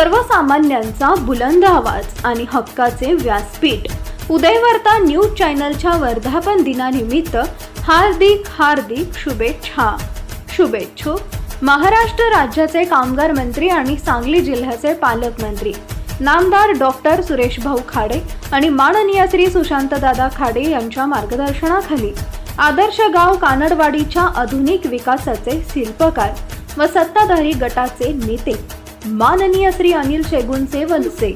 सर्वसामान्यांचा बुलंद आवाज आणि हक्काचे व्यासपीठ उदयवार्ता न्यूज चॅनलच्या वर्धापन दिनानिमित्त हार्दिक शुभेच्छुक महाराष्ट्र राज्याचे कामगार मंत्री आणि सांगली जिल्ह्याचे पालकमंत्री नामदार डॉक्टर सुरेश भाऊ खाडे आणि माननीय श्री सुशांतदादा खाडे यांच्या मार्गदर्शनाखाली आदर्श गाव कानडवाडीच्या आधुनिक विकासाचे शिल्पकार व सत्ताधारी गटाचे नेते माननीय श्री अनिल शेगुनचे वलसे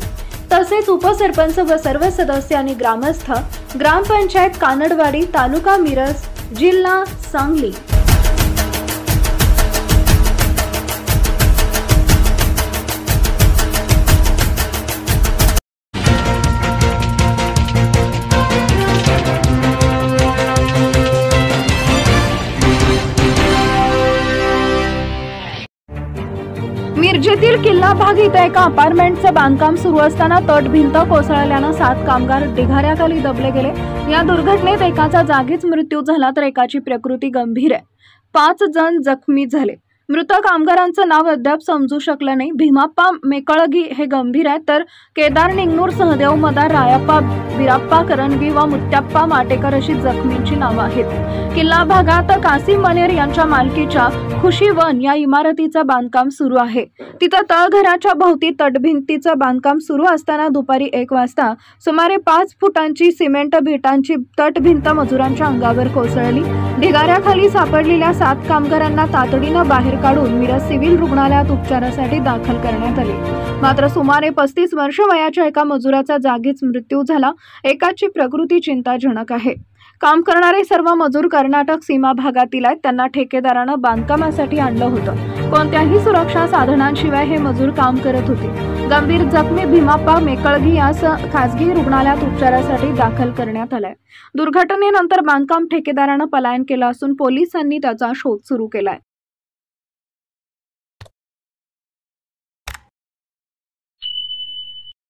तसेच उपसरपंच व सर्व सदस्य आणि ग्रामस्थ ग्रामपंचायत कानडवाडी तालुका मिरज जिल्हा सांगली मिरजेतील किल्ला भाग इथे एका अपार्टमेंटचं बांधकाम सुरू असताना तटभिंत कोसळल्यानं 7 कामगार ढिगाऱ्याखाली दबले गेले। या दुर्घटनेत एकाचा जागीच मृत्यू झाला तर एकाची प्रकृती गंभीर आहे। 5 जण जखमी झाले। मृत कामगारांचं नाव अद्याप समजू शकलं नाही। भीमाप्पा मेकळगी हे गंभीर आहेत तर केदार निंगनूर सहदेव मदार रायप्पा बिराप्पा करंगी व मुत्याप्पा माटेकर अशी जखमींची नावं आहेत। किल्ला भागात कासिम मनेर यांच्या मालकीच्या खुशी वन या इमारतीचं बांधकाम सुरू आहे। तिथं तळघराच्या भोवती तटभिंतीचं बांधकाम सुरू असताना दुपारी 1 वाजता सुमारे 5 फुटांची सिमेंट भिंतांची तटभिंत मजुरांच्या अंगावर कोसळली। ढिगाऱ्याखाली सापडलेल्या 7 कामगारांना तातडीनं बाहेर काढून मिरज सिव्हिल रुग्णालयात उपचारासाठी दाखल करण्यात आले। मात्र सुमारे 35 वर्ष वयाच्या एका मजुराचा जागीच मृत्यू झाला। एकाची प्रकृती चिंताजनक आहे। काम करणारे सर्व मजूर कर्नाटक सीमा भागातील आहेत। त्यांना ठेकेदारानं बांधकामासाठी आणलं होतं। कोणत्याही सुरक्षा साधनांशिवाय हे मजूर काम करत होते। गंभीर जखमी भीमाप्पा मेकळगी यास खासगी रुग्णालयात उपचारासाठी दाखल करण्यात आलाय। दुर्घटनेनंतर बांधकाम ठेकेदारानं पलायन केलं असून पोलिसांनी त्याचा शोध सुरू केलाय।